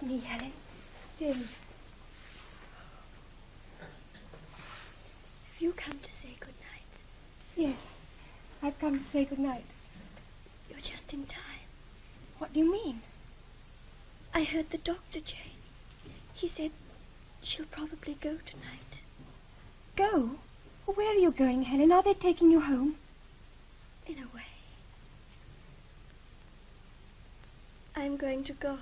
me, Helen. Jane. Have you come to say good night? Yes, I've come to say good night. You're just in time. What do you mean? I heard the doctor, Jane. He said she'll probably go tonight. Go? Well, where are you going, Helen? Are they taking you home? In a way. I'm going to God.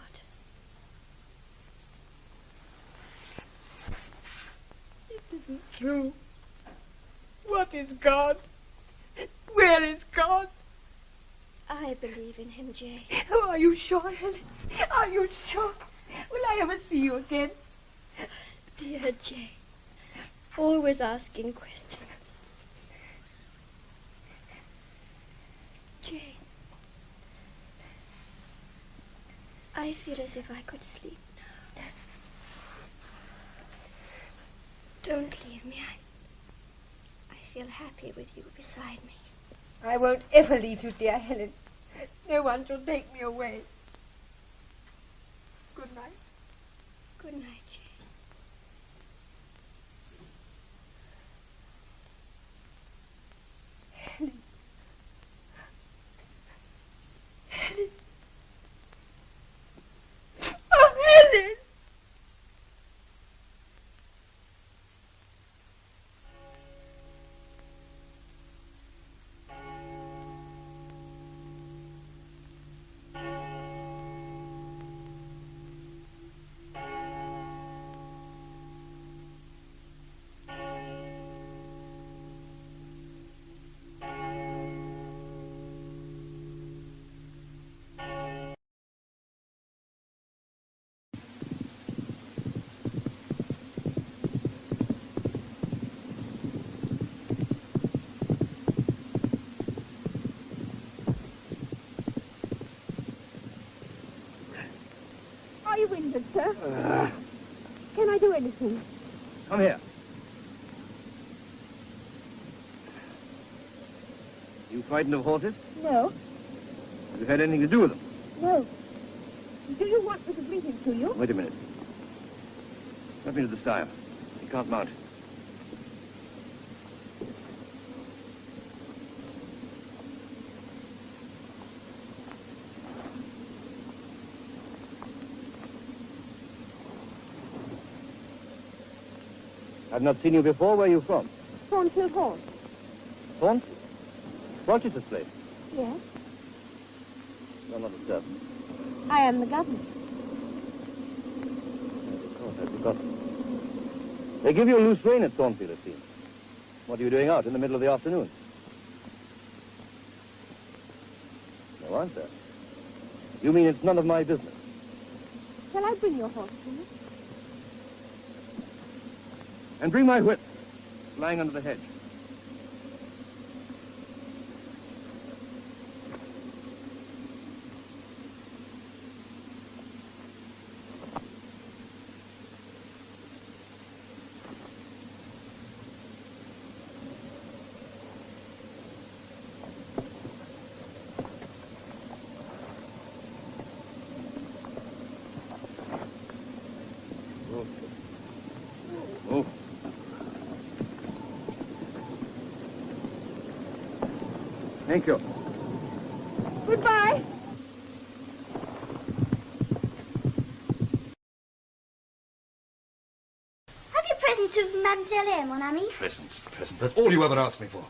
It isn't true. What is God? Where is God? I believe in him, Jane. Oh, are you sure, Helen? Are you sure? Will I ever see you again? Dear Jane. Always asking questions. Jane. I feel as if I could sleep now. Don't leave me. I feel happy with you beside me. I won't ever leave you, dear Helen. No one shall take me away. Good night. Good night, Jane. Helen. Helen. Oh, Helen! Sir? Can I do anything? Come here. You frightened of horses? No. Have you had anything to do with them? No. Do you want me to bring him to you? Wait a minute. Let me to the stile. He can't mount. I've not seen you before. Where are you from? Thornfield Hall. Thornfield? Rochester Slater? Yes. You're not a servant. I am the governor. Of course, I forgot. They give you a loose rein at Thornfield, it seems. What are you doing out in the middle of the afternoon? No answer. You mean it's none of my business? Shall I bring your horse to you? And bring my whip, lying under the hedge. Thank you. Goodbye. Have you presents of Mademoiselle Eyre, mon ami? Presents. That's all you ever asked me for.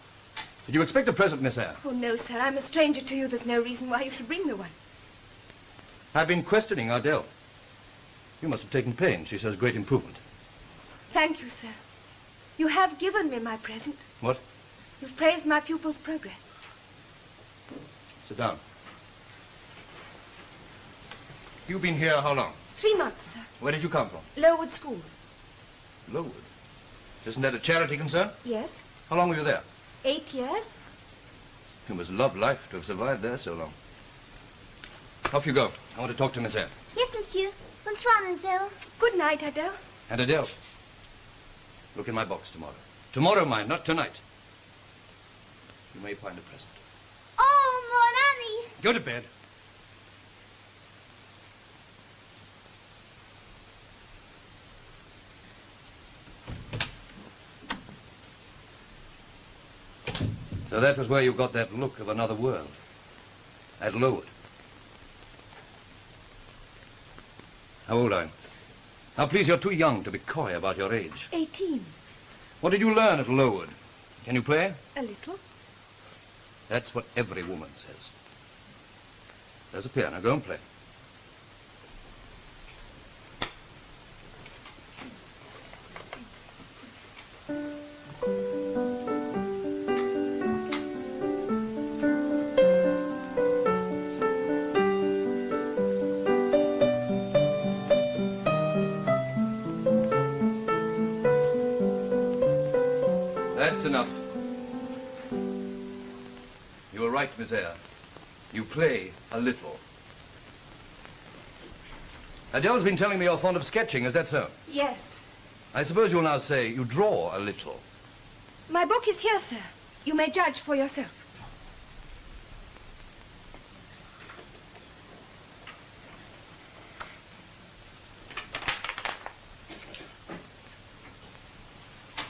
Did you expect a present, Miss Eyre? Oh, no, sir. I'm a stranger to you. There's no reason why you should bring me one. I've been questioning Ardell. You must have taken pains. She says great improvement. Thank you, sir. You have given me my present. What? You've praised my pupil's progress. Sit down. You've been here how long? 3 months, sir. Where did you come from? Lowood School. Lowood? Isn't that a charity concern? Yes. How long were you there? 8 years. You must love life to have survived there so long. Off you go. I want to talk to Miss Eyre. Yes, monsieur. Bonsoir, mademoiselle. Good night, Adele. And Adele. Look in my box tomorrow. Tomorrow, mind, not tonight. You may find a present. Oh, mon ami. Go to bed. So that was where you got that look of another world. At Lowood. How old are you? Now, please, you're too young to be coy about your age. 18. What did you learn at Lowood? Can you play? A little. That's what every woman says. There's a piano. Go and play. That's enough. You were right, Miss Eyre. You play a little. Adele's been telling me you're fond of sketching, is that so? Yes. I suppose you'll now say you draw a little. My book is here, sir. You may judge for yourself.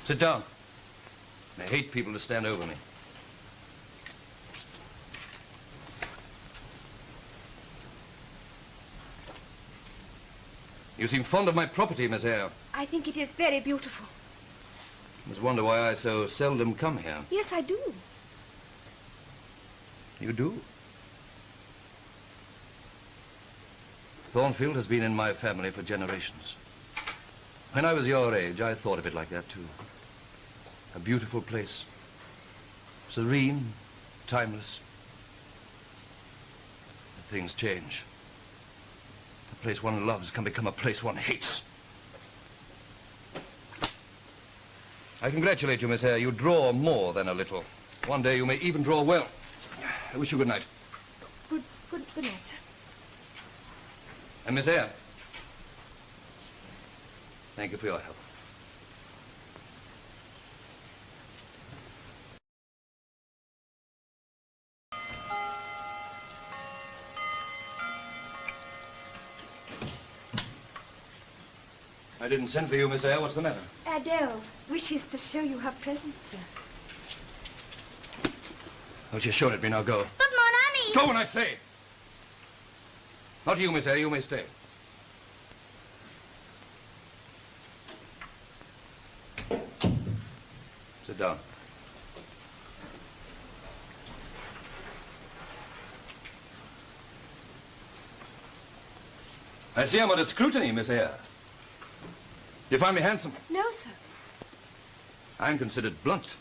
Sit down. I hate people to stand over me. You seem fond of my property, Miss Eyre. I think it is very beautiful. I must wonder why I so seldom come here. Yes, I do. You do? Thornfield has been in my family for generations. When I was your age, I thought of it like that, too. A beautiful place. Serene, timeless. But things change. A place one loves can become a place one hates. I congratulate you, Miss Eyre. You draw more than a little. One day you may even draw well. I wish you good night. Good night, sir. And Miss Eyre, thank you for your help. I didn't send for you, Miss Eyre. What's the matter? Adele wishes to show you her present, sir. Oh, she's shown it me. Now go. But mon ami! Go when I say. Not you, Miss Eyre. You may stay. Sit down. I see I'm under scrutiny, Miss Eyre. Do you find me handsome? No, sir. I'm considered blunt,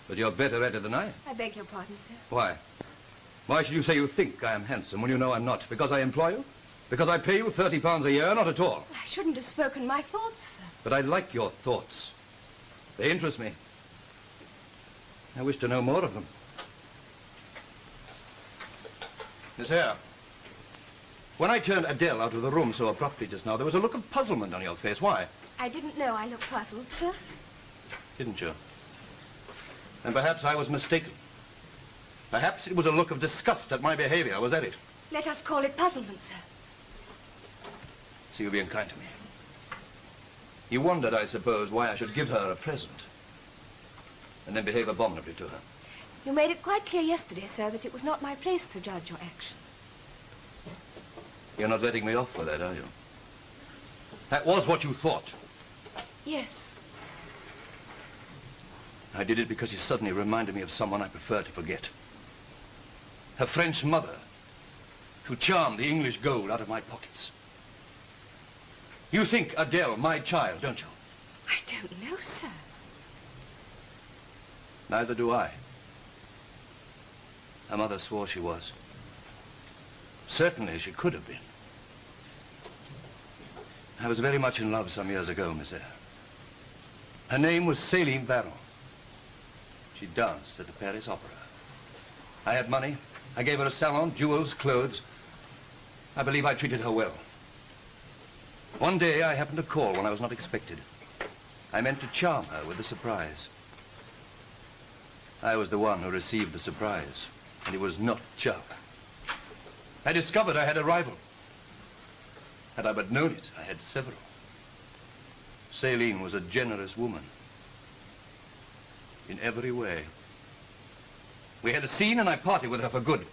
but you're better at it than I am. I beg your pardon, sir. Why? Why should you say you think I am handsome when you know I'm not? Because I employ you? Because I pay you £30 a year? Not at all. I shouldn't have spoken my thoughts, sir. But I like your thoughts. They interest me. I wish to know more of them. Miss Eyre, when I turned Adele out of the room so abruptly just now, there was a look of puzzlement on your face. Why? I didn't know I looked puzzled, sir. Didn't you? And perhaps I was mistaken. Perhaps it was a look of disgust at my behavior. Was that it? Let us call it puzzlement, sir. So you're being kind to me. You wondered, I suppose, why I should give her a present and then behave abominably to her. You made it quite clear yesterday, sir, that it was not my place to judge your actions. You're not letting me off with that, are you? That was what you thought. Yes. I did it because you suddenly reminded me of someone I prefer to forget. Her French mother, who charmed the English gold out of my pockets. You think Adele my child, don't you? I don't know, sir. Neither do I. Her mother swore she was. Certainly she could have been. I was very much in love some years ago, Miss Eyre. Her name was Céline Varron. She danced at the Paris Opera. I had money. I gave her a salon, jewels, clothes. I believe I treated her well. One day I happened to call when I was not expected. I meant to charm her with a surprise. I was the one who received the surprise, and it was not charming. I discovered I had a rival. Had I but known it, I had several. Céline was a generous woman. In every way. We had a scene and I parted with her for good.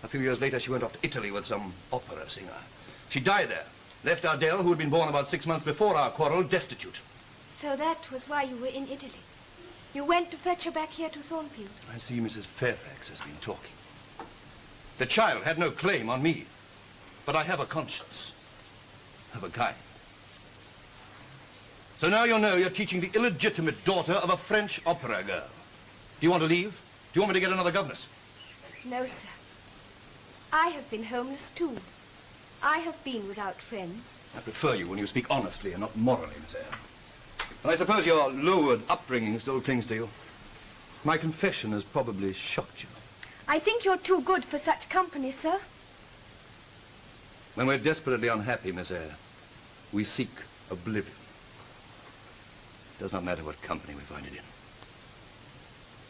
A few years later, she went off to Italy with some opera singer. She died there. Left Ardell, who had been born about 6 months before our quarrel, destitute. So that was why you were in Italy. You went to fetch her back here to Thornfield. I see Mrs. Fairfax has been talking. The child had no claim on me, but I have a conscience of a kind. So now you know you're teaching the illegitimate daughter of a French opera girl. Do you want to leave? Do you want me to get another governess? No, sir. I have been homeless, too. I have been without friends. I prefer you when you speak honestly and not morally, Miss Eyre. And I suppose your lowered upbringing still clings to you. My confession has probably shocked you. I think you're too good for such company, sir. When we're desperately unhappy, Miss Eyre, we seek oblivion. It does not matter what company we find it in.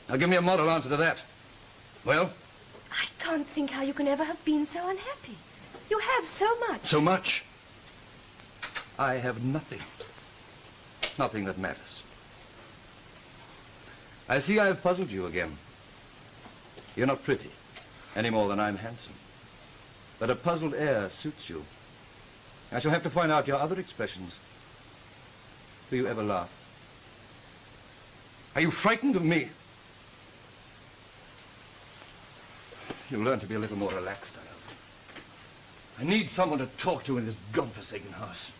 Now give me a moral answer to that. Well? I can't think how you can ever have been so unhappy. You have so much. So much? I have nothing. Nothing that matters. I see I have puzzled you again. You're not pretty, any more than I'm handsome. But a puzzled air suits you. I shall have to find out your other expressions. Do you ever laugh? Are you frightened of me? You'll learn to be a little more relaxed, I hope. I need someone to talk to in this godforsaken house.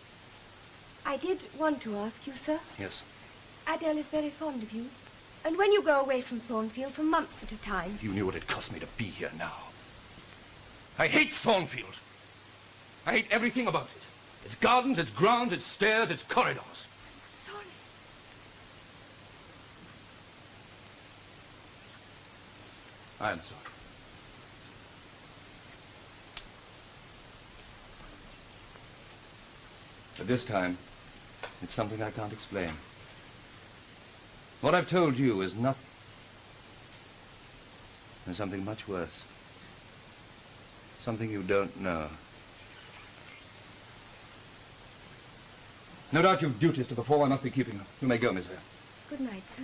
I did want to ask you, sir. Yes? Adele is very fond of you. And when you go away from Thornfield for months at a time... If you knew what it cost me to be here now. I hate Thornfield. I hate everything about it. Its gardens, its grounds, its stairs, its corridors. I'm sorry. I am sorry. But this time, it's something I can't explain. What I've told you is nothing. There's something much worse. Something you don't know. No doubt you've duties to perform. I must be keeping them. You may go, Miss Eyre. Good night, sir.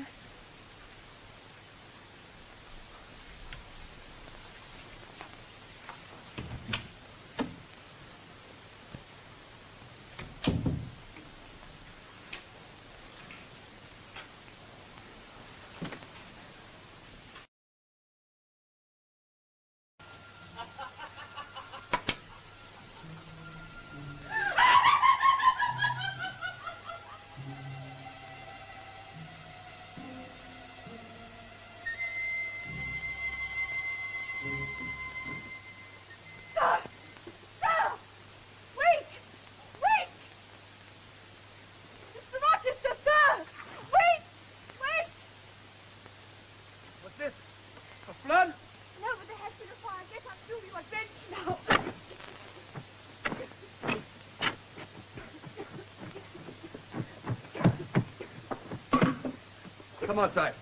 Come outside.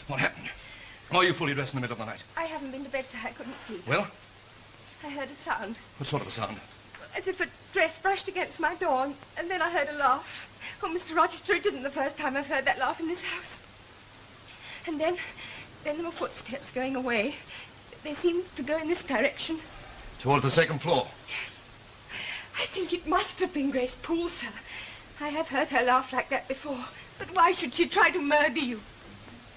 What happened? Why are you fully dressed in the middle of the night? I haven't been to bed, sir. I couldn't sleep. Well? I heard a sound. What sort of a sound? As if a dress brushed against my door, and then I heard a laugh. Oh, Mr. Rochester, it isn't the first time I've heard that laugh in this house. And then there were footsteps going away. They seemed to go in this direction. Toward the second floor? Yes. I think it must have been Grace Poole, sir. I have heard her laugh like that before. But why should she try to murder you?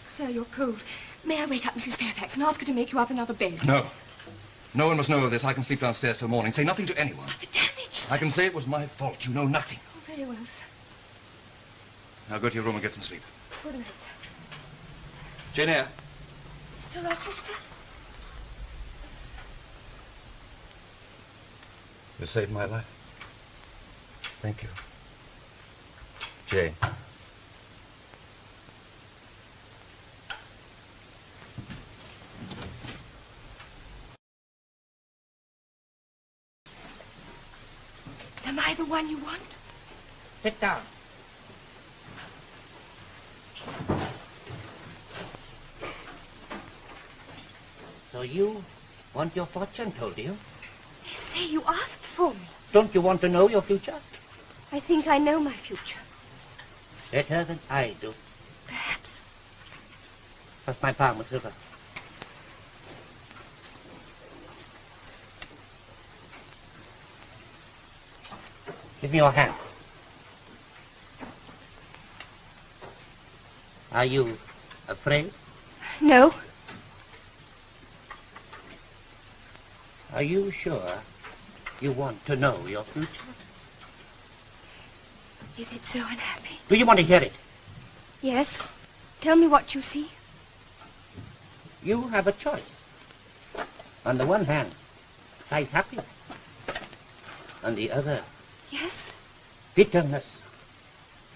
Sir, you're cold. May I wake up Mrs. Fairfax and ask her to make you up another bed? No. No one must know of this. I can sleep downstairs till morning. Say nothing to anyone. But the damage, sir. I can say it was my fault. You know nothing. Oh, very well, sir. Now go to your room and get some sleep. Good night, sir. Jane Eyre. Mr. Rochester? You saved my life. Thank you. Jane. Am I the one you want? Sit down. So you want your fortune told, do you? They say you asked for me. Don't you want to know your future? I think I know my future. Better than I do. Perhaps. Trust my palm with silver. Give me your hand. Are you afraid? No. Are you sure you want to know your future? Is it so unhappy? Do you want to hear it? Yes. Tell me what you see. You have a choice. On the one hand lies happiness. On the other, Yes? bitterness,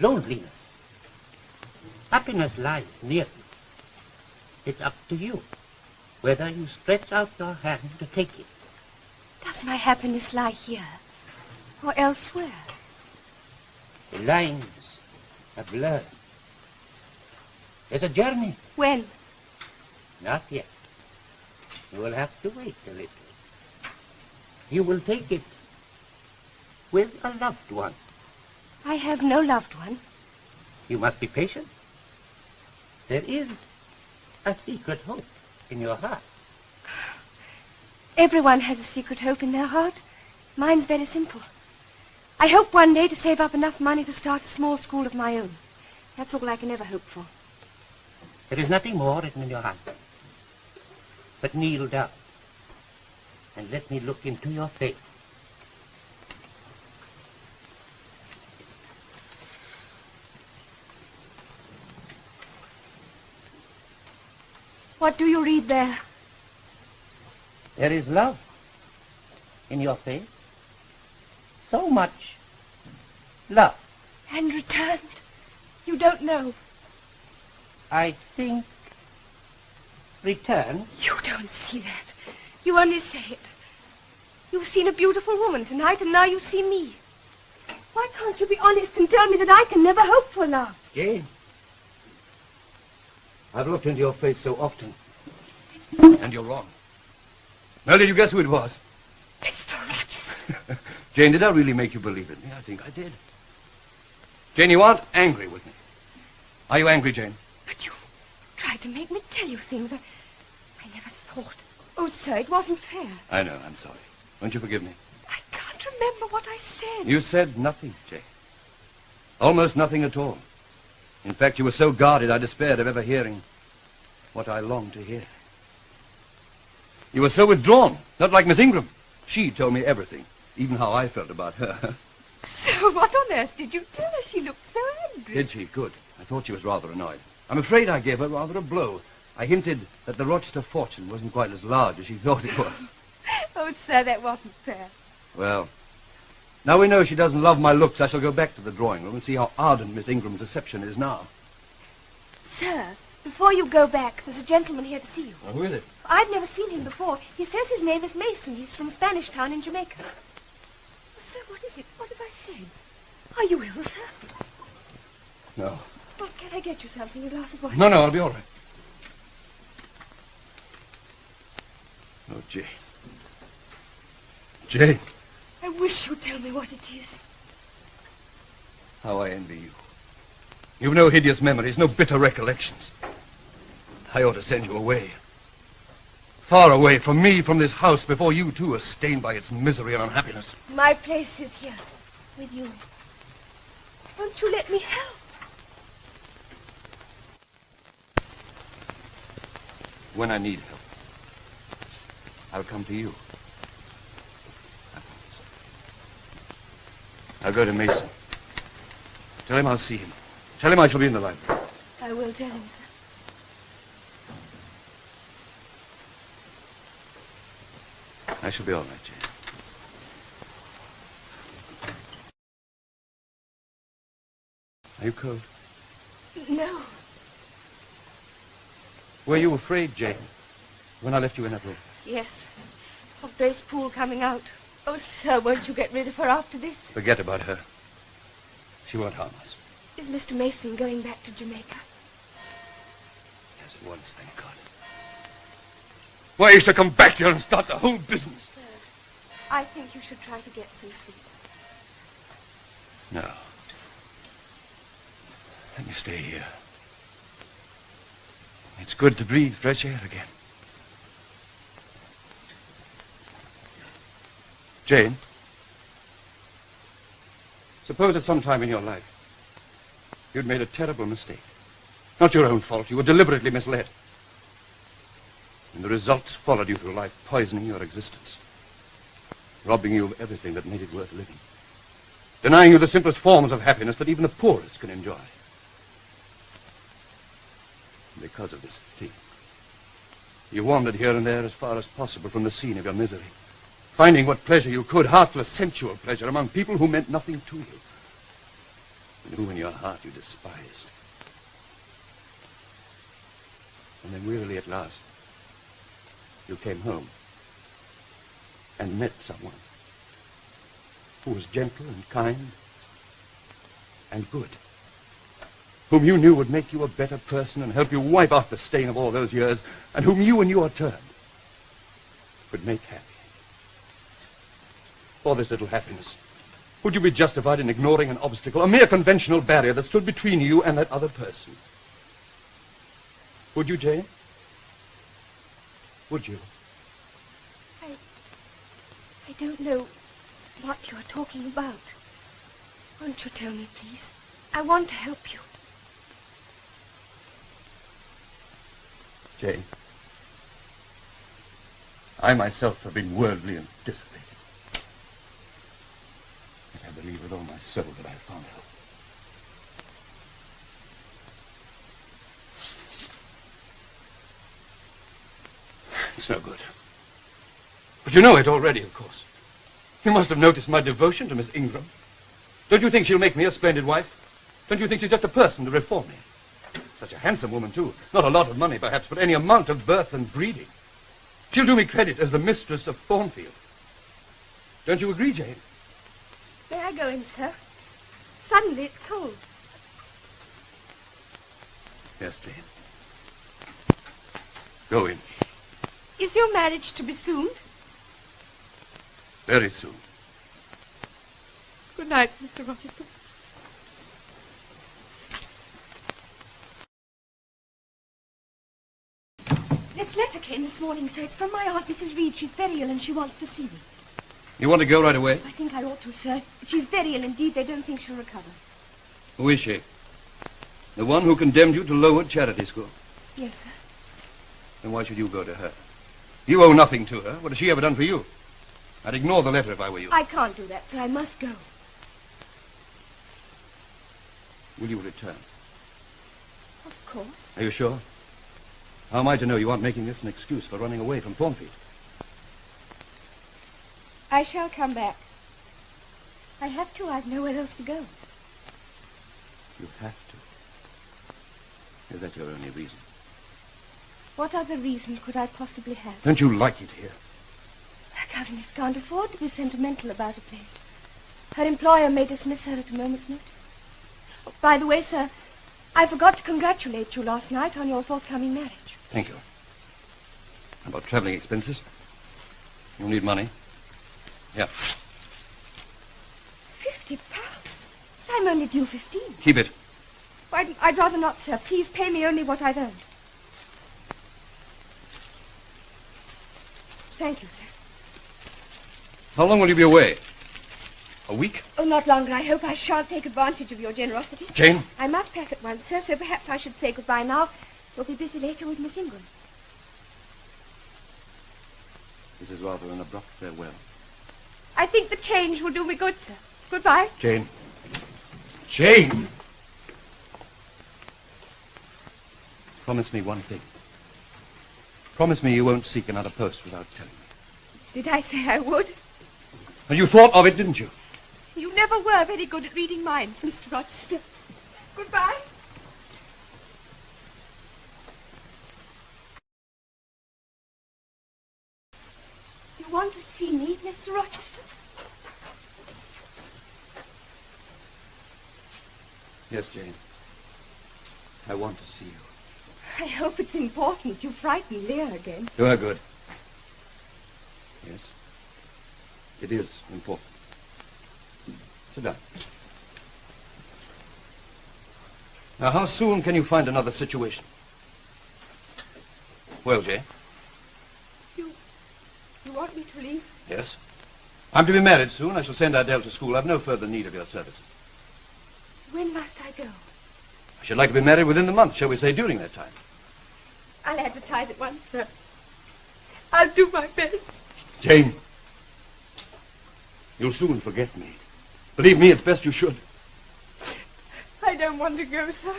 loneliness. Happiness lies near you. It's up to you whether you stretch out your hand to take it. Does my happiness lie here or elsewhere? The lines are blurred. There's a journey. When? Not yet. You will have to wait a little. You will take it with a loved one. I have no loved one. You must be patient. There is a secret hope in your heart. Everyone has a secret hope in their heart. Mine's very simple. I hope one day to save up enough money to start a small school of my own. That's all I can ever hope for. There is nothing more written in your heart. But kneel down and let me look into your face. What do you read there? There is love in your face. So much love. And returned. You don't know. I think return. You don't see that. You only say it. You've seen a beautiful woman tonight, and now you see me. Why can't you be honest and tell me that I can never hope for love? Jane, I've looked into your face so often, and you're wrong. Well, did you guess who it was? Mr. Rochester. Jane, did I really make you believe in me? I think I did. Jane, you aren't angry with me. Are you angry, Jane? But you tried to make me tell you things I never thought. Oh, sir, it wasn't fair. I know, I'm sorry. Won't you forgive me? I can't remember what I said. You said nothing, Jane. Almost nothing at all. In fact, you were so guarded I despaired of ever hearing what I longed to hear. You were so withdrawn, not like Miss Ingram. She told me everything, even how I felt about her. So what on earth did you tell her? She looked so angry. Did she? Good. I thought she was rather annoyed. I'm afraid I gave her rather a blow. I hinted that the Rochester fortune wasn't quite as large as she thought it was. Oh, sir, that wasn't fair. Well, now we know she doesn't love my looks, I shall go back to the drawing room and see how ardent Miss Ingram's reception is now. Sir, before you go back, there's a gentleman here to see you. Well, who is it? I've never seen him before. He says his name is Mason. He's from Spanish Town in Jamaica. Oh, sir, what is it? What have I said? Are you ill, sir? No. Well, can I get you something? A glass of wine? No, I'll be all right. Oh, Jane. Jane, I wish you'd tell me what it is. how I envy you. You've no hideous memories, no bitter recollections. I ought to send you away. Far away from me, from this house, before you, too, are stained by its misery and unhappiness. My place is here, with you. Won't you let me help? When I need help, I'll come to you. I'll go to Mason. Tell him I'll see him. Tell him I shall be in the library. I will tell him, sir. I shall be all right, Jane. Are you cold? No. Were you afraid, Jane, when I left you in that room? Yes. Of Grace Poole coming out. Oh, sir, won't you get rid of her after this? Forget about her. She won't harm us. Is Mr. Mason going back to Jamaica? Yes, at once, thank God. Why, he should come back here and start the whole business. Sir, I think you should try to get some sleep. No. Let me stay here. It's good to breathe fresh air again. Jane, suppose at some time in your life you'd made a terrible mistake. Not your own fault. You were deliberately misled. And the results followed you through life, poisoning your existence, robbing you of everything that made it worth living, denying you the simplest forms of happiness that even the poorest can enjoy. Because of this thing, you wandered here and there as far as possible from the scene of your misery, finding what pleasure you could, heartless, sensual pleasure, among people who meant nothing to you, and who in your heart you despised. And then wearily at last, you came home and met someone who was gentle and kind and good, whom you knew would make you a better person and help you wipe off the stain of all those years, and whom you in your turn would make happy. For this little happiness, would you be justified in ignoring an obstacle, a mere conventional barrier that stood between you and that other person? Would you, Jane? Would you? I don't know what you're talking about. Won't you tell me, please? I want to help you. Jane, I myself have been worldly and dissipated. But I believe with all my soul that I have found help. It's no good. But you know it already, of course. You must have noticed my devotion to Miss Ingram. Don't you think she'll make me a splendid wife? Don't you think she's just a person to reform me? Such a handsome woman, too. Not a lot of money, perhaps, but any amount of birth and breeding. She'll do me credit as the mistress of Thornfield. Don't you agree, Jane? May I go in, sir? Suddenly it's cold. Yes, Jane. Go in. Is your marriage to be soon? Very soon. Good night, Mr. Rochester. This letter came this morning, sir. It's from my aunt, Mrs. Reed. She's very ill and she wants to see me. You want to go right away? I think I ought to, sir. She's very ill indeed. They don't think she'll recover. Who is she? The one who condemned you to Lowood Charity School? Yes, sir. Then why should you go to her? You owe nothing to her. What has she ever done for you? I'd ignore the letter if I were you. I can't do that, sir. I must go. Will you return? Of course. Are you sure? How am I to know you aren't making this an excuse for running away from Thornfield? I shall come back. I have to. I've nowhere else to go. You have to. Is that your only reason? What other reason could I possibly have? Don't you like it here? A governess can't afford to be sentimental about a place. Her employer may dismiss her at a moment's notice. Oh, by the way, sir, I forgot to congratulate you last night on your forthcoming marriage. Thank you. How about traveling expenses? You'll need money. Yeah. £50? I'm only due 15. Keep it. I'd rather not, sir. Please pay me only what I've earned. Thank you, sir. How long will you be away? A week? Oh, not longer. I hope I shan't take advantage of your generosity. Jane? I must pack at once, sir, so perhaps I should say goodbye now. You'll be busy later with Miss Ingram. This is rather an abrupt farewell. I think the change will do me good, sir. Goodbye. Jane. Jane! Promise me one thing. Promise me you won't seek another post without telling me. Did I say I would? And you thought of it, didn't you? You never were very good at reading minds, Mr. Rochester. Goodbye. You want to see me, Mr. Rochester? Yes, Jane. I want to see you. I hope it's important. You frightened Leigh again. Do her good. Yes. It is important. Sit down. Now, how soon can you find another situation? Well, Jane? You want me to leave? Yes. I'm to be married soon. I shall send Adele to school. I've no further need of your services. When must I go? I should like to be married within the month, shall we say, during that time. I'll advertise at once, sir. I'll do my best. Jane, you'll soon forget me. Believe me, it's best you should. I don't want to go, sir.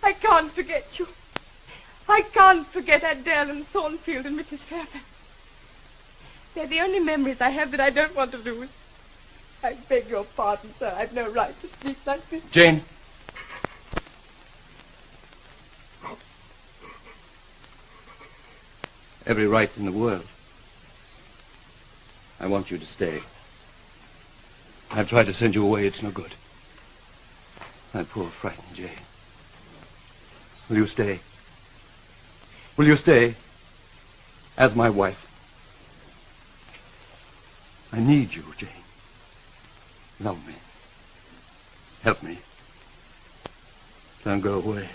I can't forget you. I can't forget Adele and Thornfield and Mrs. Fairfax. They're the only memories I have that I don't want to lose. I beg your pardon, sir. I've no right to speak like this. Jane. Every right in the world. I want you to stay. I've tried to send you away. It's no good. My poor frightened Jane. Will you stay? Will you stay as my wife? I need you, Jane. Love me. Help me. Don't go away.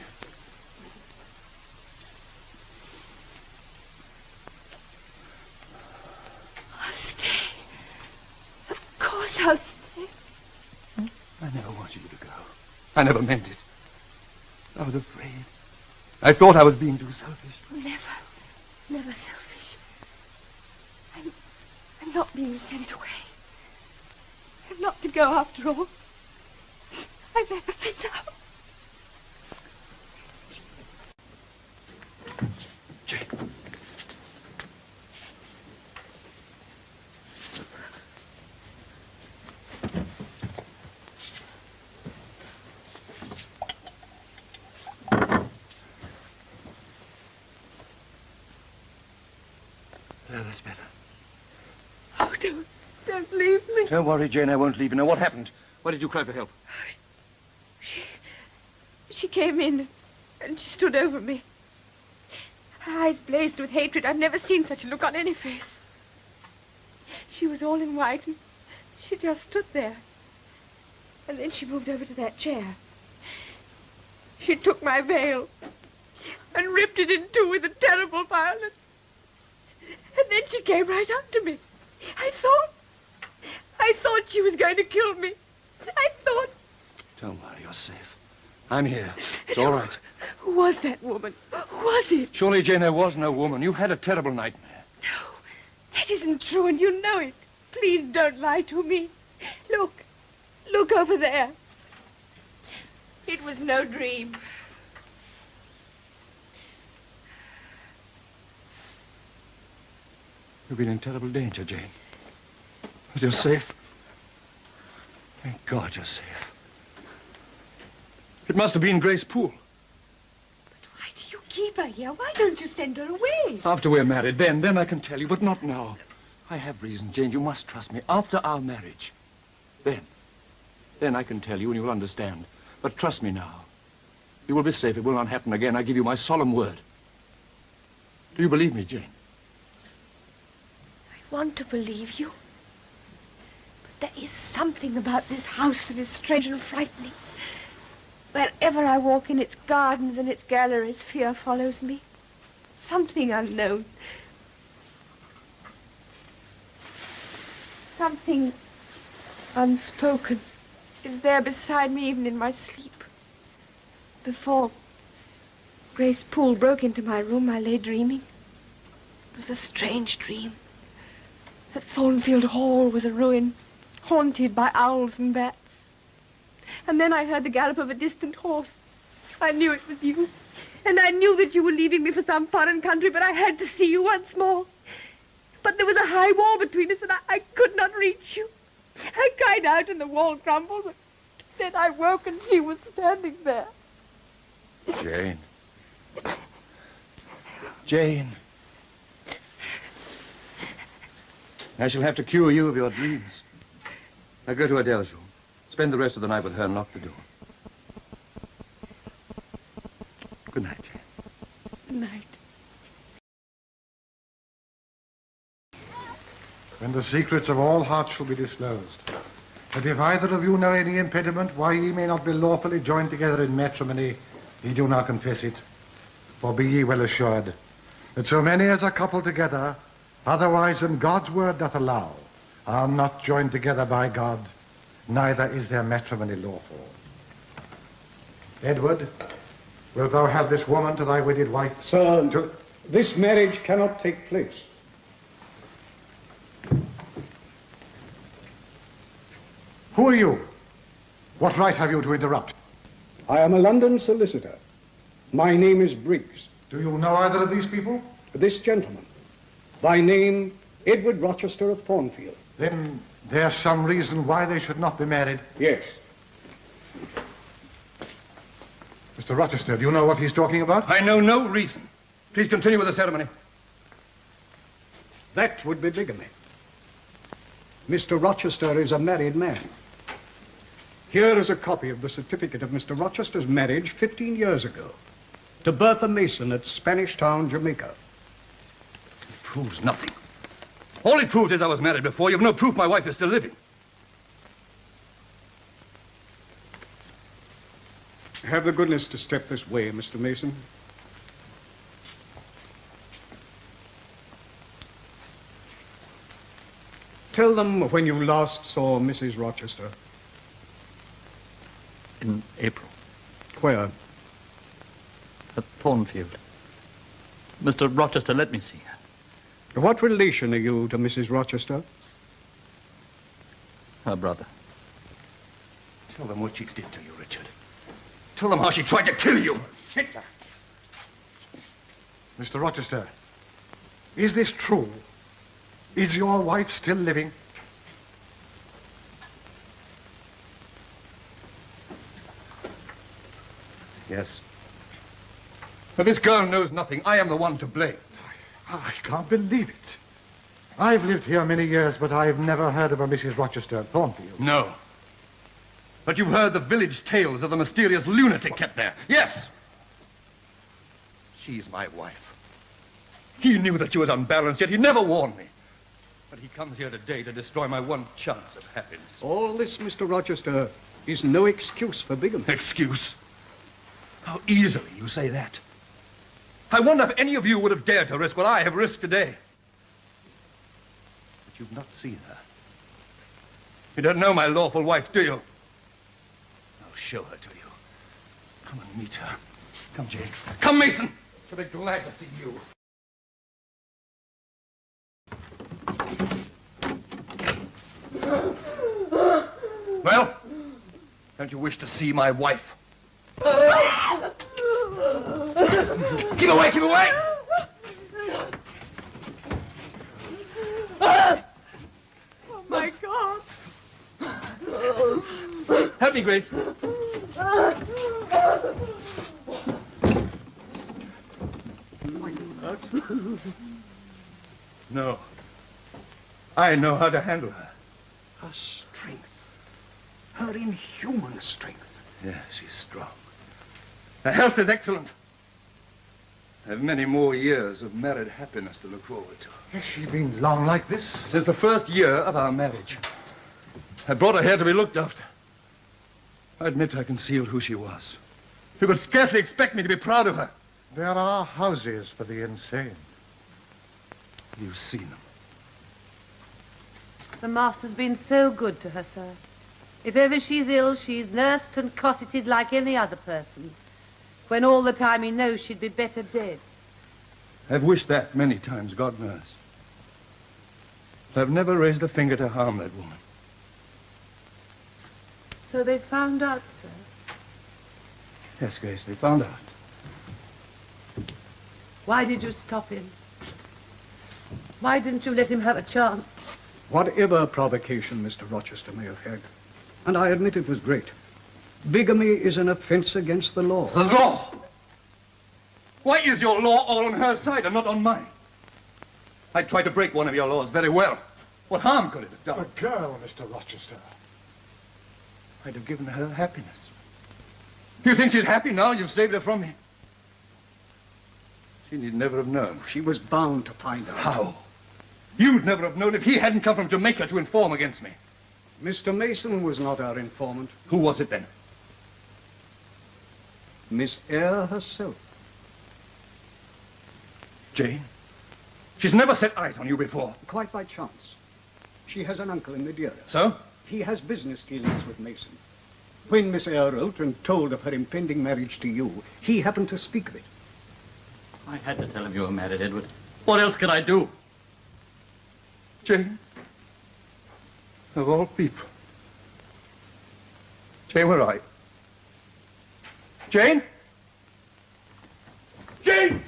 I'll stay. Of course I'll stay. I never wanted you to go. I never meant it. I was afraid. I thought I was being too selfish. Never selfish. I'm not being sent away. I'm not to go after all. I've never been out. Jane. That's better. Oh, don't leave me. Don't worry, Jane, I won't leave you. Now, what happened? Why did you cry for help? She came in and she stood over me. Her eyes blazed with hatred. I've never seen such a look on any face. She was all in white and she just stood there. And then she moved over to that chair. She took my veil and ripped it in two with a terrible violence. And then she came right up to me. I thought she was going to kill me. I thought... Don't worry, you're safe. I'm here. It's all right. Who was that woman? Who was it? Surely, Jane, there was no woman. You've had a terrible nightmare. No, that isn't true, and you know it. Please don't lie to me. Look over there. It was no dream. You've been in terrible danger, Jane. But you're safe. Thank God you're safe. It must have been Grace Poole. But why do you keep her here? Why don't you send her away? After we're married, then I can tell you, but not now. I have reason, Jane. You must trust me. After our marriage. Then I can tell you and you'll understand. But trust me now. You will be safe. It will not happen again. I give you my solemn word. Do you believe me, Jane? I want to believe you. But there is something about this house that is strange and frightening. Wherever I walk in its gardens and its galleries, fear follows me. Something unknown. Something unspoken is there beside me even in my sleep. Before Grace Poole broke into my room, I lay dreaming. It was a strange dream. That Thornfield Hall was a ruin, haunted by owls and bats. And then I heard the gallop of a distant horse. I knew it was you. And I knew that you were leaving me for some foreign country, but I had to see you once more. But there was a high wall between us, and I could not reach you. I cried out, and the wall crumbled, but then I woke, and she was standing there. Jane. Jane. I shall have to cure you of your dreams. Now go to Adele's room. Spend the rest of the night with her and lock the door. Good night, Jane. Good night. When the secrets of all hearts shall be disclosed, But if either of you know any impediment why ye may not be lawfully joined together in matrimony, ye do now confess it. For be ye well assured that so many as are coupled together, otherwise than God's word doth allow, are not joined together by God, neither is their matrimony lawful. Edward, wilt thou have this woman to thy wedded wife? Sir, this marriage cannot take place. Who are you? What right have you to interrupt? I am a London solicitor. My name is Briggs. Do you know either of these people? This gentleman. By name, Edward Rochester of Thornfield. Then there's some reason why they should not be married. Yes. Mr. Rochester, do you know what he's talking about? I know no reason. Please continue with the ceremony. That would be bigamy. Mr. Rochester is a married man. Here is a copy of the certificate of Mr. Rochester's marriage 15 years ago to Bertha Mason at Spanish Town, Jamaica. It proves nothing. All it proves is I was married before. You've no proof my wife is still living. Have the goodness to step this way, Mr. Mason. Tell them when you last saw Mrs. Rochester. In April. Where? At Thornfield. Mr. Rochester let me see her. What relation are you to Mrs. Rochester? Her brother. Tell them what she did to you, Richard. Tell them how she tried to kill you. Mr. Rochester, is this true? Is your wife still living? Yes. But this girl knows nothing. I am the one to blame. I can't believe it. I've lived here many years, but I've never heard of a Mrs. Rochester at Thornfield. No. But you've heard the village tales of the mysterious lunatic kept there. Yes. She's my wife. He knew that she was unbalanced, yet he never warned me. But he comes here today to destroy my one chance of happiness. All this, Mr. Rochester, is no excuse for bigamy. Excuse? How easily you say that. I wonder if any of you would have dared to risk what I have risked today. But you've not seen her. You don't know my lawful wife, do you? I'll show her to you. Come and meet her. Come, Jane. Come, Mason. She'll be glad to see you. Well, don't you wish to see my wife? Keep away, keep away! Oh, my God. Help me, Grace. No. I know how to handle her. Her strength. Her inhuman strength. Yes, she's strong. Her health is excellent. I have many more years of married happiness to look forward to. Has she been long like this? Since the first year of our marriage. I brought her here to be looked after. I admit I concealed who she was. You could scarcely expect me to be proud of her. There are houses for the insane. You've seen them. The master's been so good to her, sir. If ever she's ill, she's nursed and cosseted like any other person, when all the time he knows she'd be better dead. I've wished that many times, God knows. But I've never raised a finger to harm that woman. So they found out, sir? Yes, Grace, they found out. Why did you stop him? Why didn't you let him have a chance? Whatever provocation Mr. Rochester may have had, and I admit it was great, bigamy is an offense against the law. The law? Why is your law all on her side and not on mine? I tried to break one of your laws very well. What harm could it have done? A girl, Mr. Rochester. I'd have given her happiness. You think she's happy now you've saved her from me? She need never have known. She was bound to find out. How? You'd never have known if he hadn't come from Jamaica to inform against me. Mr. Mason was not our informant. Who was it then? Miss Eyre herself. Jane? She's never set eyes on you before. Quite by chance. She has an uncle in Madeira. So? He has business dealings with Mason. When Miss Eyre wrote and told of her impending marriage to you, he happened to speak of it. I had to tell him you were married, Edward. What else could I do? Jane? Of all people. Jane, where are you? Jane? Jane!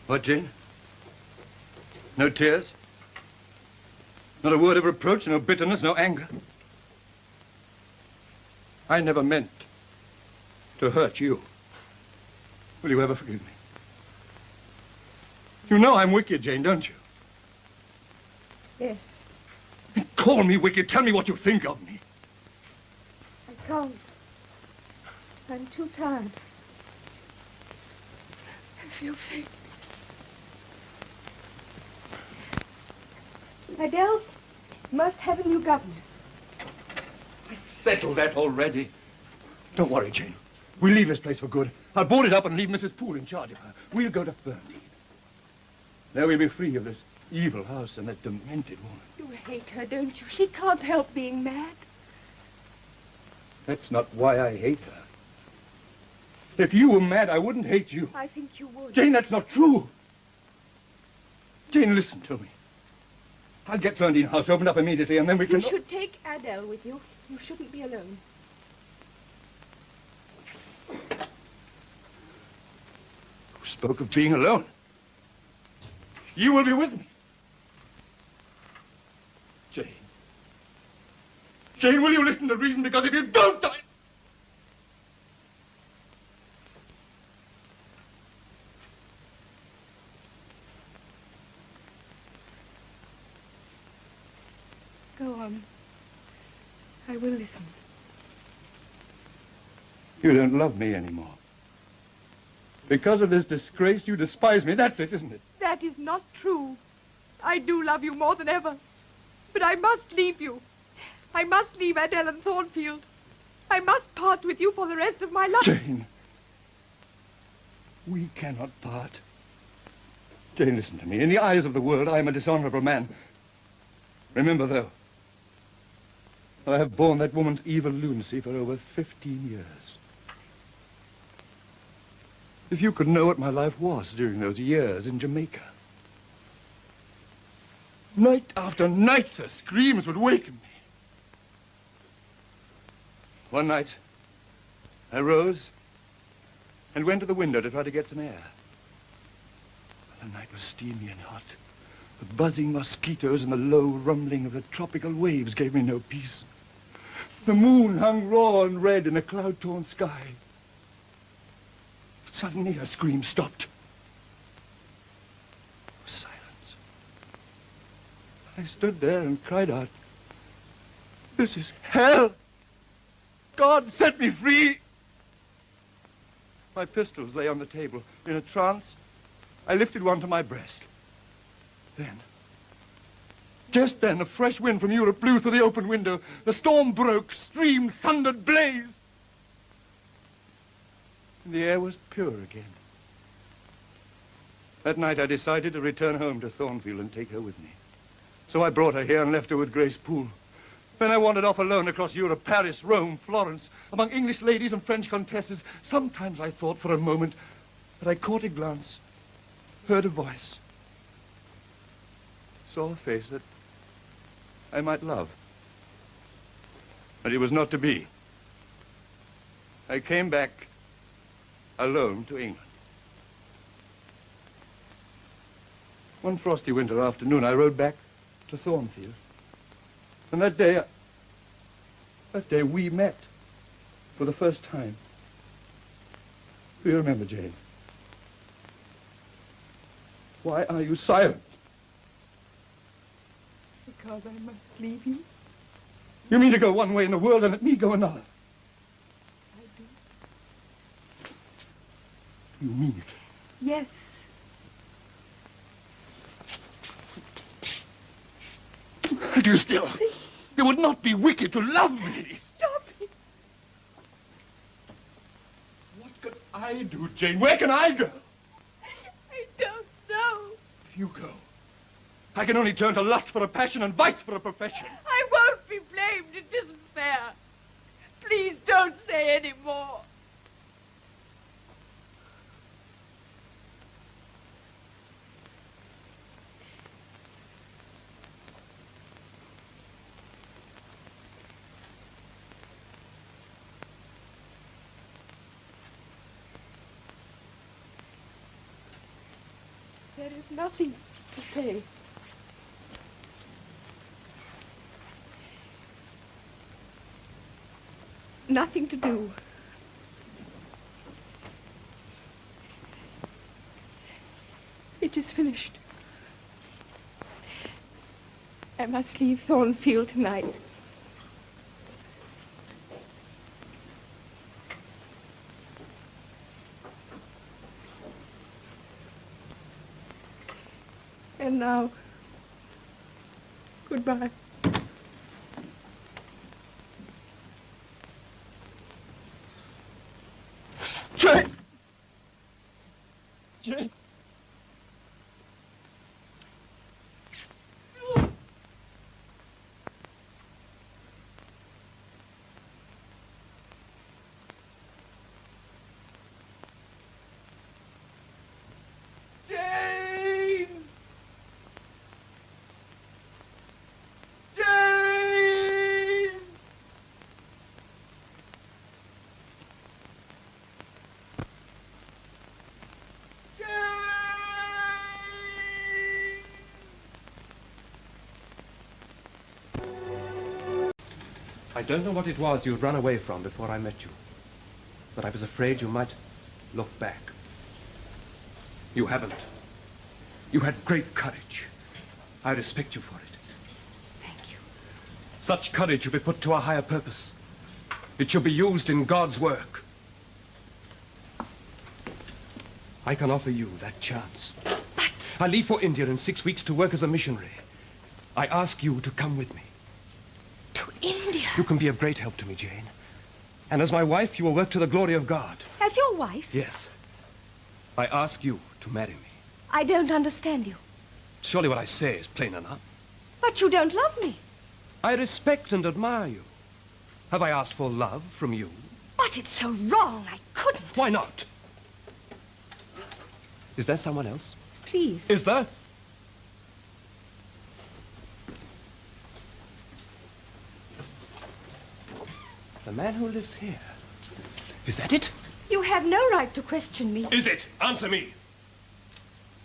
What, Jane? No tears? Not a word of reproach, no bitterness, no anger? I never meant to hurt you. Will you ever forgive me? You know I'm wicked, Jane, don't you? Yes. Call me wicked. Tell me what you think of me. I can't. I'm too tired. I feel faint. Adele must have a new governess. Settled that already. Don't worry, Jane. We'll leave this place for good. I'll board it up and leave Mrs. Poole in charge of her. We'll go to Fernley. There we'll be free of this evil house and that demented woman. You hate her, don't you? She can't help being mad. That's not why I hate her. If you were mad, I wouldn't hate you. I think you would. Jane, that's not true. Jane, listen to me. I'll get Fernley House opened up immediately and then we can... You should take Adele with you. You shouldn't be alone. Who spoke of being alone? You will be with me. Jane. Jane, will you listen to reason? Because if you don't, I... Go on. I will listen. You don't love me anymore. Because of this disgrace, you despise me. That's it, isn't it? That is not true. I do love you more than ever. But I must leave you. I must leave Adele and Thornfield. I must part with you for the rest of my life. Jane. We cannot part. Jane, listen to me. In the eyes of the world, I am a dishonorable man. Remember, though, I have borne that woman's evil lunacy for over 15 years. If you could know what my life was during those years in Jamaica. Night after night, her screams would waken me. One night, I rose and went to the window to try to get some air. The night was steamy and hot. The buzzing mosquitoes and the low rumbling of the tropical waves gave me no peace. The moon hung raw and red in a cloud-torn sky. But suddenly her scream stopped. There was silence. I stood there and cried out, "This is hell! God, set me free!" My pistols lay on the table. In a trance, I lifted one to my breast. Then, just then, a fresh wind from Europe blew through the open window. The storm broke, streamed, thundered, blazed. And the air was pure again. That night, I decided to return home to Thornfield and take her with me. So I brought her here and left her with Grace Poole. Then I wandered off alone across Europe, Paris, Rome, Florence, among English ladies and French countesses. Sometimes I thought for a moment that I caught a glance, heard a voice, saw a face that I might love. But it was not to be. I came back alone to England. One frosty winter afternoon, I rode back to Thornfield. And that day we met for the first time. Do you remember, Jane? Why are you silent? Because I must leave you. You mean to go one way in the world and let me go another? I do. You mean it? Yes. Do you still? It would not be wicked to love me. Stop it. What can I do, Jane? Where can I go? I don't know. If you go, I can only turn to lust for a passion and vice for a profession. I won't be blamed. It isn't fair. Please don't say any more. There is nothing to say. Nothing to do. It is finished. I must leave Thornfield tonight. And now, goodbye. Jane! Jane! I don't know what it was you'd run away from before I met you, but I was afraid you might look back. You haven't. You had great courage. I respect you for it. Thank you. Such courage should be put to a higher purpose. It should be used in God's work. I can offer you that chance. But... I leave for India in 6 weeks to work as a missionary. I ask you to come with me. To India? You can be of great help to me, Jane. And as my wife, you will work to the glory of God. As your wife? Yes. I ask you to marry me. I don't understand you. Surely what I say is plain enough. But you don't love me. I respect and admire you. Have I asked for love from you? But it's so wrong, I couldn't. Why not? Is there someone else? Please. Is there? The man who lives here. Is that it? You have no right to question me. Is it? Answer me.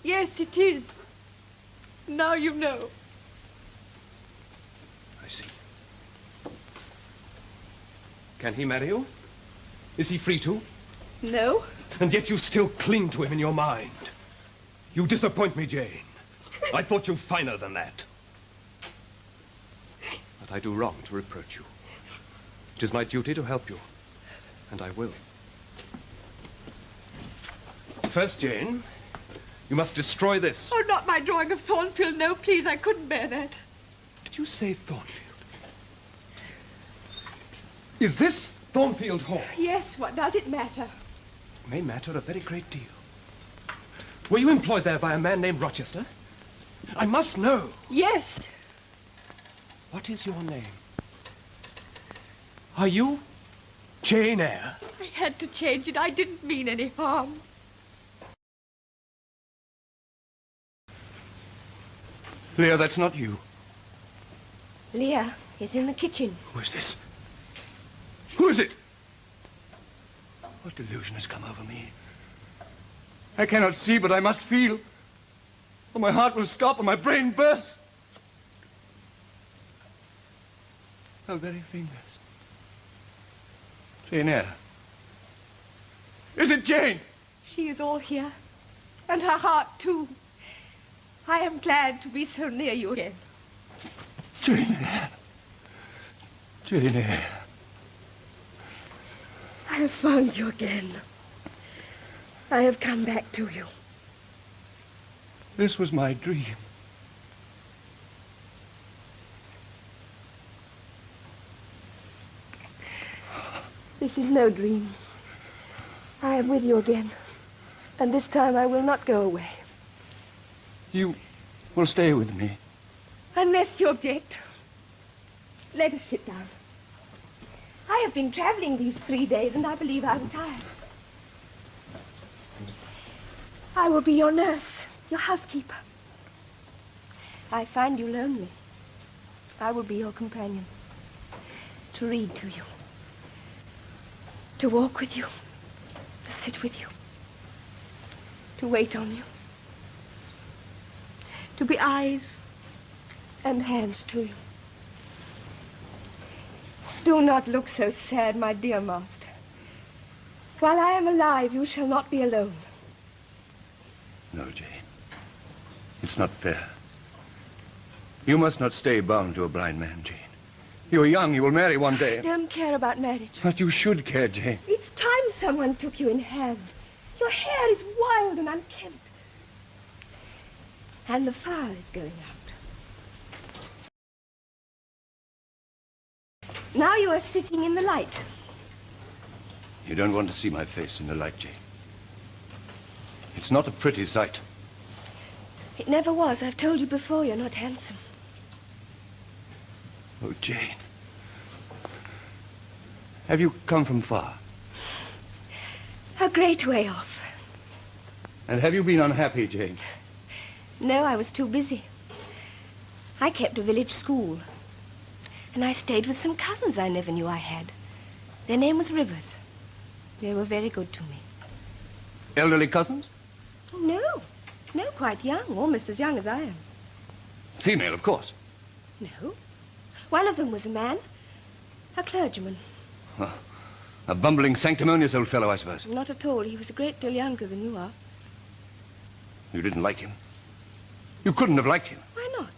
Yes, it is. Now you know. I see. Can he marry you? Is he free to? No. And yet you still cling to him in your mind. You disappoint me, Jane. I thought you finer than that. But I do wrong to reproach you. It is my duty to help you, and I will. First, Jane, you must destroy this. Oh, not my drawing of Thornfield. No, please, I couldn't bear that. Did you say Thornfield? Is this Thornfield Hall? Yes, what does it matter? It may matter a very great deal. Were you employed there by a man named Rochester? I must know. Yes. What is your name? Are you Jane Eyre? I had to change it. I didn't mean any harm. Leah, that's not you. Leah is in the kitchen. Who is this? Who is it? What delusion has come over me? I cannot see, but I must feel. Or my heart will stop and my brain burst. Her very fingers. Jane Eyre. Is it Jane? She is all here. And her heart, too. I am glad to be so near you again. Jane Eyre. Jane Eyre. I have found you again. I have come back to you. This was my dream. This is no dream. I am with you again. And this time I will not go away. You will stay with me. Unless you object. Let us sit down. I have been traveling these 3 days, and I believe I am tired. I will be your nurse, your housekeeper. I find you lonely. I will be your companion. To read to you. To walk with you. To sit with you. To wait on you. To be eyes and hands to you. Do not look so sad, my dear master. While I am alive, you shall not be alone. No, Jane. It's not fair. You must not stay bound to a blind man, Jane. You're young. You will marry one day. I don't care about marriage. But you should care, Jane. It's time someone took you in hand. Your hair is wild and unkempt. And the fire is going out. Now you are sitting in the light. You don't want to see my face in the light, Jane. It's not a pretty sight. It never was. I've told you before, you're not handsome. Oh, Jane. Have you come from far? A great way off. And have you been unhappy, Jane? No, I was too busy. I kept a village school. And I stayed with some cousins I never knew I had. Their name was Rivers. They were very good to me. Elderly cousins? Oh, no. No, quite young. Almost as young as I am. Female, of course. No. One of them was a man. A clergyman. Oh, a bumbling, sanctimonious old fellow, I suppose. Not at all. He was a great deal younger than you are. You didn't like him? You couldn't have liked him. Why not?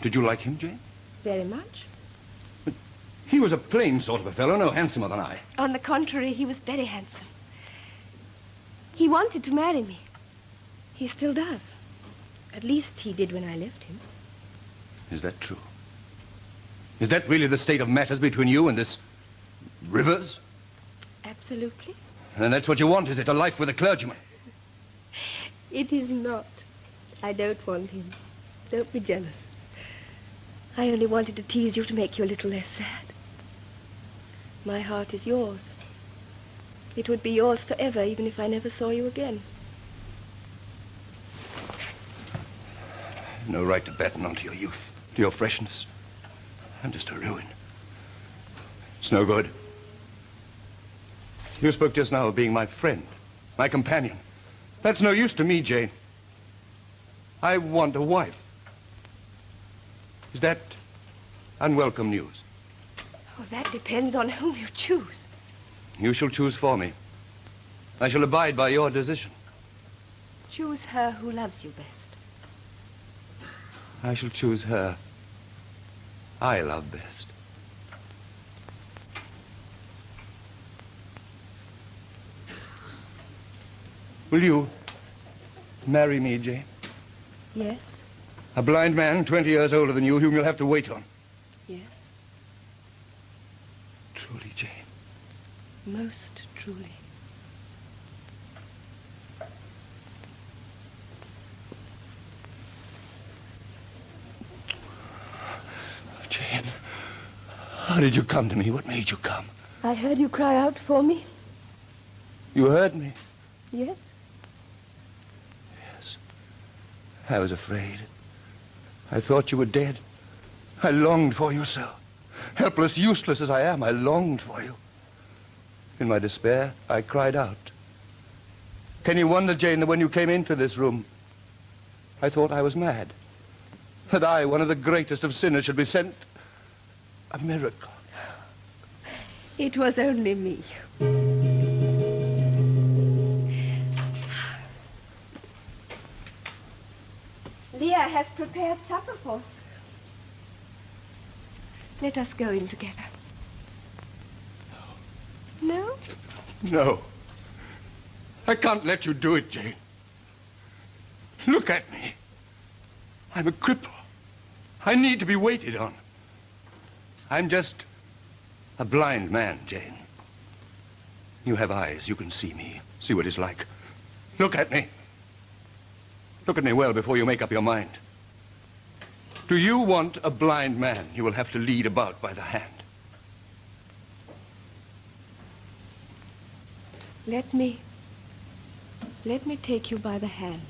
Did you like him, Jane? Very much. But he was a plain sort of a fellow, no handsomer than I. On the contrary, he was very handsome. He wanted to marry me. He still does. At least he did when I left him. Is that true? Is that really the state of matters between you and this Rivers? Absolutely. And that's what you want, is it? A life with a clergyman? It is not. I don't want him. Don't be jealous. I only wanted to tease you to make you a little less sad. My heart is yours. It would be yours forever, even if I never saw you again. No right to batten onto your youth, to your freshness. I'm just a ruin. It's no good. You spoke just now of being my friend, my companion. That's no use to me, Jane. I want a wife. Is that unwelcome news? Oh, that depends on whom you choose. You shall choose for me. I shall abide by your decision. Choose her who loves you best. I shall choose her I love best. Will you marry me, Jane? Yes. A blind man, 20 years older than you, whom you'll have to wait on. Yes. Truly, Jane. Most truly. Jane, how did you come to me? What made you come? I heard you cry out for me. You heard me? Yes. Yes. I was afraid. I thought you were dead. I longed for you so. Helpless, useless as I am, I longed for you. In my despair, I cried out. Can you wonder, Jane, that when you came into this room, I thought I was mad? That I, one of the greatest of sinners, should be sent a miracle. It was only me. Leah has prepared supper for us. Let us go in together. No? No. I can't let you do it, Jane. Look at me. I'm a cripple. I need to be waited on. I'm just a blind man, Jane. You have eyes. You can see me. See what it's like. Look at me. Look at me well before you make up your mind. Do you want a blind man you will have to lead about by the hand? Let me take you by the hand.